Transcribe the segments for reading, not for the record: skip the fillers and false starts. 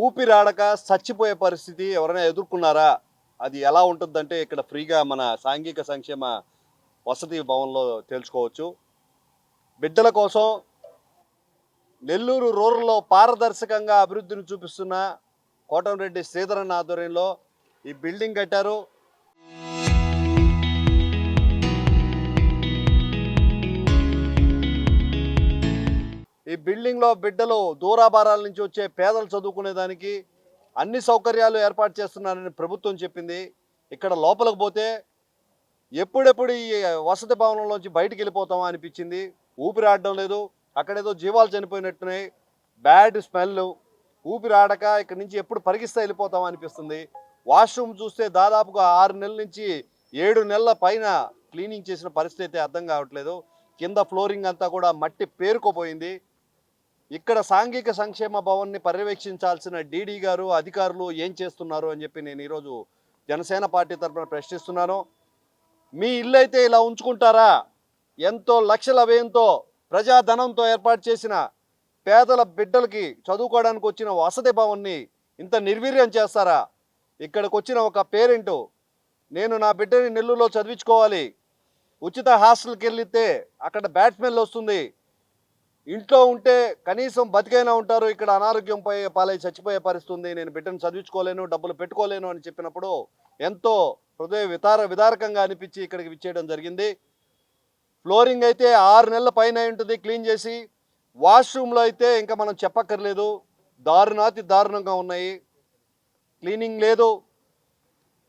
ఊపిరాడక చచ్చిపోయే పరిస్థితి ఎవరైనా ఎదుర్కొన్నారా? అది ఎలా ఉంటుందంటే ఇక్కడ ఫ్రీగా మన సాంఘిక సంక్షేమ వసతి భవన్‌లో తెలుసుకోవచ్చు. బిడ్డల కోసం నెల్లూరు రూరల్‌లో పారదర్శకంగా అభివృద్ధిని చూపిస్తున్న కోటంరెడ్డి శ్రీధరన్ ఆధ్వర్యంలో ఈ బిల్డింగ్ కట్టారు. ఈ బిల్డింగ్‌లో బిడ్డలు దూరాభారాల నుంచి వచ్చే పేదలు చదువుకునేదానికి అన్ని సౌకర్యాలు ఏర్పాటు చేస్తున్నారని ప్రభుత్వం చెప్పింది. ఇక్కడ లోపలికి పోతే ఎప్పుడెప్పుడు ఈ వసతి భవనంలోంచి బయటికి వెళ్ళిపోతామా అనిపించింది. ఊపిరాడడం లేదు. అక్కడేదో జీవాలు చనిపోయినట్టున్నాయి. Bad smell. ఊపిరాడక ఇక్కడి నుంచి ఎప్పుడు పరిగిస్తా వెళ్ళిపోతామా అనిపిస్తుంది. వాష్రూమ్ చూస్తే దాదాపుగా 6 నెలల నుంచి 7 నెలల పైన క్లీనింగ్ చేసిన పరిస్థితి అయితే అర్థం కావట్లేదు. కింద ఫ్లోరింగ్ అంతా కూడా మట్టి పేరుకుపోయింది. ఇక్కడ సాంఘిక సంక్షేమ భవన్ని పర్యవేక్షించాల్సిన డీడీ గారు అధికారులు ఏం చేస్తున్నారు అని చెప్పి నేను ఈరోజు జనసేన పార్టీ తరఫున ప్రశ్నిస్తున్నాను. మీ ఇల్లు అయితే ఇలా ఉంచుకుంటారా? ఎంతో లక్షల వ్యయంతో ప్రజాధనంతో ఏర్పాటు చేసిన పేదల బిడ్డలకి చదువుకోవడానికి వచ్చిన వసతి భవన్ని ఇంత నిర్వీర్యం చేస్తారా? ఇక్కడికి వచ్చిన ఒక పేరెంటు నేను నా బిడ్డని నెల్లూరులో చదివించుకోవాలి, ఉచిత హాస్టల్కి వెళ్తే అక్కడ బ్యాడ్ స్మెల్ వస్తుంది, ఇంట్లో ఉంటే కనీసం బతికైనా ఉంటారు, ఇక్కడ అనారోగ్యం పాలై చచ్చిపోయే పరిస్థితి ఉంది, నేను బిడ్డను చదివించుకోలేను, డబ్బులు పెట్టుకోలేను అని చెప్పినప్పుడు ఎంతో హృదయ విదారకంగా అనిపించి ఇక్కడికి విచ్చేయడం జరిగింది. ఫ్లోరింగ్ అయితే 6 నెలల పైన ఉంటుంది క్లీన్ చేసి. వాష్రూమ్లో అయితే ఇంకా మనం చెప్పక్కర్లేదు, దారుణాతి దారుణంగా ఉన్నాయి. క్లీనింగ్ లేదు,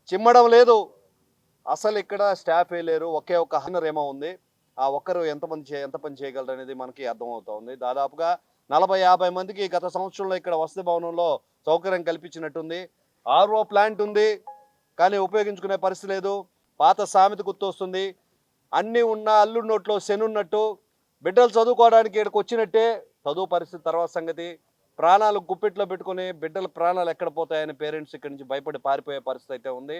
చిమ్మడం లేదు. అసలు ఇక్కడ స్టాఫే లేరు. ఒకే ఒక హన్నర్ ఏమో ఉంది. ఆ ఒక్కరు ఎంత పని చేయగలరు అనేది మనకి అర్థమవుతా ఉంది. దాదాపుగా 40-50 మందికి గత సంవత్సరంలో ఇక్కడ వసతి భవనంలో సౌకర్యం కల్పించినట్టుంది. ఆర్ఓ ప్లాంట్ ఉంది, కానీ ఉపయోగించుకునే పరిస్థితి లేదు. పాత సామెత గుర్తొస్తుంది, అన్నీ ఉన్న అల్లుడి నోట్లో శనున్నట్టు. బిడ్డలు చదువుకోవడానికి ఇక్కడికి వచ్చినట్టే, చదువు పరిస్థితి తర్వాత సంగతి. ప్రాణాలు గుప్పెట్లో పెట్టుకుని బిడ్డల ప్రాణాలు ఎక్కడ పోతాయని పేరెంట్స్ ఇక్కడి నుంచి భయపడి పారిపోయే పరిస్థితి అయితే ఉంది.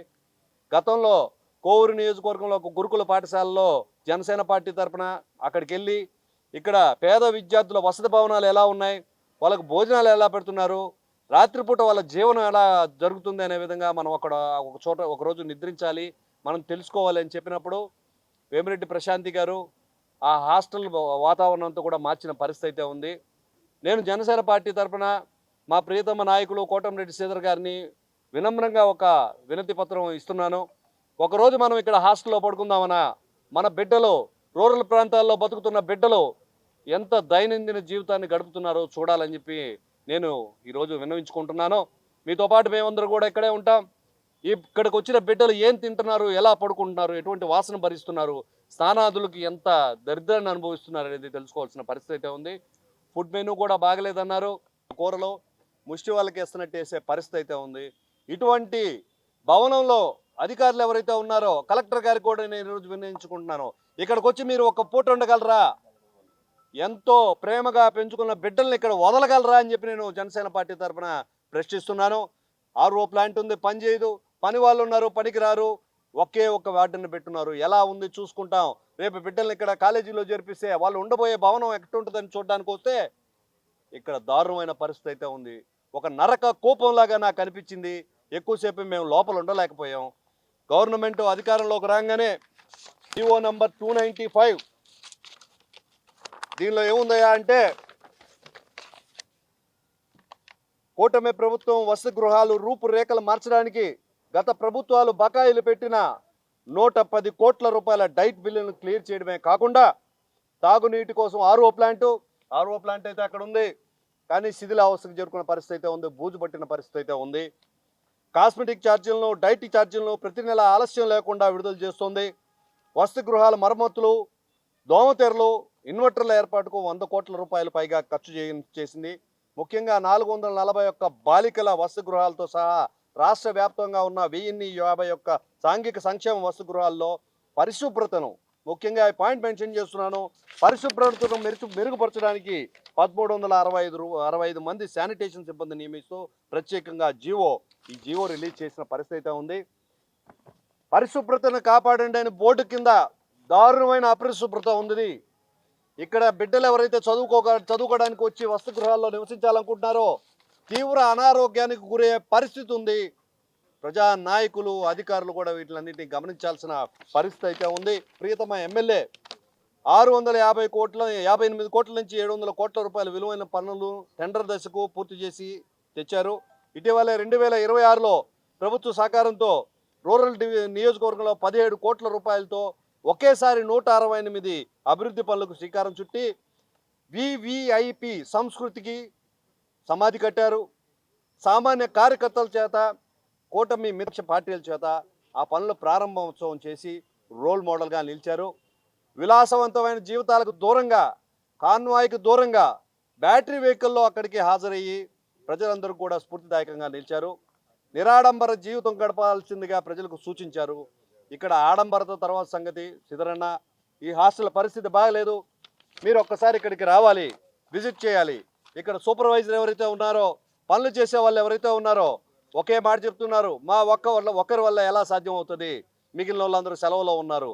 గతంలో కోవూరు నియోజకవర్గంలో ఒక గురుకుల పాఠశాలలో జనసేన పార్టీ తరఫున అక్కడికి వెళ్ళి ఇక్కడ పేద విద్యార్థుల వసతి భవనాలు ఎలా ఉన్నాయి, వాళ్ళకు భోజనాలు ఎలా పెడుతున్నారు, రాత్రిపూట వాళ్ళ జీవనం ఎలా జరుగుతుంది అనే విధంగా మనం అక్కడ ఒక చోట ఒకరోజు నిద్రించాలి, మనం తెలుసుకోవాలి అని చెప్పినప్పుడు వేమిరెడ్డి ప్రశాంతి గారు ఆ హాస్టల్ వాతావరణంతో కూడా మార్చిన పరిస్థితి అయితే ఉంది. నేను జనసేన పార్టీ తరఫున మా ప్రియతమ నాయకులు కోటంరెడ్డి శ్రీధర్ గారిని వినమ్రంగా ఒక వినతి పత్రం ఇస్తున్నాను. ఒకరోజు మనం ఇక్కడ హాస్టల్లో పడుకుందామన్నా మన బిడ్డలు, రూరల్ ప్రాంతాల్లో బతుకుతున్న బిడ్డలు ఎంత దైనందిన జీవితాన్ని గడుపుతున్నారో చూడాలని చెప్పి నేను ఈరోజు విన్నవించుకుంటున్నాను. మీతో పాటు మేమందరూ కూడా ఇక్కడే ఉంటాం. ఇక్కడికి వచ్చిన బిడ్డలు ఏం తింటున్నారు, ఎలా పడుకుంటున్నారు, ఎటువంటి వాసన భరిస్తున్నారు, స్నానాదులకి ఎంత దరిద్రాన్ని అనుభవిస్తున్నారు అనేది తెలుసుకోవాల్సిన పరిస్థితి అయితే ఉంది. ఫుడ్ మెనూ కూడా బాగలేదన్నారు. కూరలో ముష్టి వాళ్ళకి వేస్తున్నట్టు వేసే పరిస్థితి అయితే ఉంది. ఇటువంటి భవనంలో అధికారులు ఎవరైతే ఉన్నారో కలెక్టర్ గారికి కూడా నేను ఈరోజు విన్నవించుకుంటున్నాను, ఇక్కడికి వచ్చి మీరు ఒక పూట ఉండగలరా? ఎంతో ప్రేమగా పెంచుకున్న బిడ్డల్ని ఇక్కడ వదలగలరా అని చెప్పి నేను జనసేన పార్టీ తరఫున ప్రశ్నిస్తున్నాను. ఆర్ఓ ప్లాంట్ ఉంది, పని చేయదు, పని వాళ్ళు ఉన్నారు, పనికి రారు, ఒకే ఒక వార్డుని పెట్టున్నారు. ఎలా ఉంది చూసుకుంటాం. రేపు బిడ్డల్ని ఇక్కడ కాలేజీలో చేర్పిస్తే వాళ్ళు ఉండబోయే భవనం ఎక్కడుంటుందని చూడడానికి వస్తే ఇక్కడ దారుణమైన పరిస్థితి అయితే ఉంది. ఒక నరక కూపంలాగా నాకు అనిపించింది. ఎక్కువసేపు మేము లోపల ఉండలేకపోయాం. గవర్నమెంట్ అధికారంలోకి రాగానే జీవో నంబర్ 295 దీనిలో ఏముందయా అంటే కూటమి ప్రభుత్వం వసతి గృహాలు రూపురేఖలు మార్చడానికి గత ప్రభుత్వాలు బకాయిలు పెట్టిన 110 కోట్ల రూపాయల డైట్ బిల్లును క్లియర్ చేయడమే కాకుండా తాగునీటి కోసం ఆర్ఓ ప్లాంట్ అయితే అక్కడ ఉంది, కానీ శిథిలావస్థకు చేరుకున్న పరిస్థితి అయితే ఉంది, బూజు పట్టిన పరిస్థితి అయితే ఉంది. కాస్మెటిక్ ఛార్జీలను, డైట్ ఛార్జీలను ప్రతి నెల ఆలస్యం లేకుండా విడుదల చేస్తుంది. వసతి గృహాల మరమ్మతులు, దోమతెరలు, ఇన్వర్టర్ల ఏర్పాటుకు 100 కోట్ల రూపాయలు పైగా ఖర్చు చేసింది. ముఖ్యంగా 441 బాలికల వసతి గృహాలతో సహా రాష్ట్ర వ్యాప్తంగా ఉన్న 1051 సాంఘిక సంక్షేమ వసతి గృహాల్లో పరిశుభ్రతను, ముఖ్యంగా ఈ పాయింట్ మెన్షన్ చేస్తున్నాను, పరిశుభ్రతను మెరుగుపరచడానికి 1365 మంది శానిటేషన్ సిబ్బంది నియమిస్తూ ప్రత్యేకంగా ఈ జీవో రిలీజ్ చేసిన పరిస్థితి అయితే ఉంది. పరిశుభ్రతను కాపాడండి అని బోర్డు కింద దారుణమైన అపరిశుభ్రత ఉంది. ఇక్కడ బిడ్డలు ఎవరైతే చదువుకోవడానికి వచ్చి వసతి గృహాల్లో నివసించాలనుకుంటున్నారో తీవ్ర అనారోగ్యానికి గురయ్యే పరిస్థితి ఉంది. ప్రజా నాయకులు, అధికారులు కూడా వీటిలన్నింటినీ గమనించాల్సిన పరిస్థితి అయితే ఉంది. ప్రియతమ ఎమ్మెల్యే 58 కోట్ల నుంచి 700 కోట్ల రూపాయల విలువైన పనులు టెండర్ దశకు పూర్తి చేసి తెచ్చారు. ఇటీవలే 2026లో ప్రభుత్వ సహకారంతో రూరల్ నియోజకవర్గంలో 17 కోట్ల రూపాయలతో ఒకేసారి 168 అభివృద్ధి పనులకు శ్రీకారం చుట్టి వివిఐపి సంస్కృతికి సమాధి కట్టారు. సామాన్య కార్యకర్తల చేత, కూటమి మిత్ర పార్టీల చేత ఆ పనుల ప్రారంభోత్సవం చేసి రోల్ మోడల్గా నిలిచారు. విలాసవంతమైన జీవితాలకు దూరంగా, కాన్వాయ్కి దూరంగా బ్యాటరీ వెహికల్లో అక్కడికి హాజరయ్యి ప్రజలందరూ కూడా స్ఫూర్తిదాయకంగా నిలిచారు. నిరాడంబర జీవితం గడపాల్సిందిగా ప్రజలకు సూచించారు. ఇక్కడ ఆడంబరత తర్వాత సంగతి సిద్ధరన్న, ఈ హాస్టల్ పరిస్థితి బాగలేదు, మీరు ఒక్కసారి ఇక్కడికి రావాలి, విజిట్ చేయాలి. ఇక్కడ సూపర్వైజర్ ఎవరైతే ఉన్నారో, పనులు చేసే వాళ్ళు ఎవరైతే ఉన్నారో ఒకే మాట చెప్తున్నారు, మా ఒక్కరి వల్ల ఎలా సాధ్యం అవుతుంది, మిగిలిన వాళ్ళందరూ సెలవులో ఉన్నారు,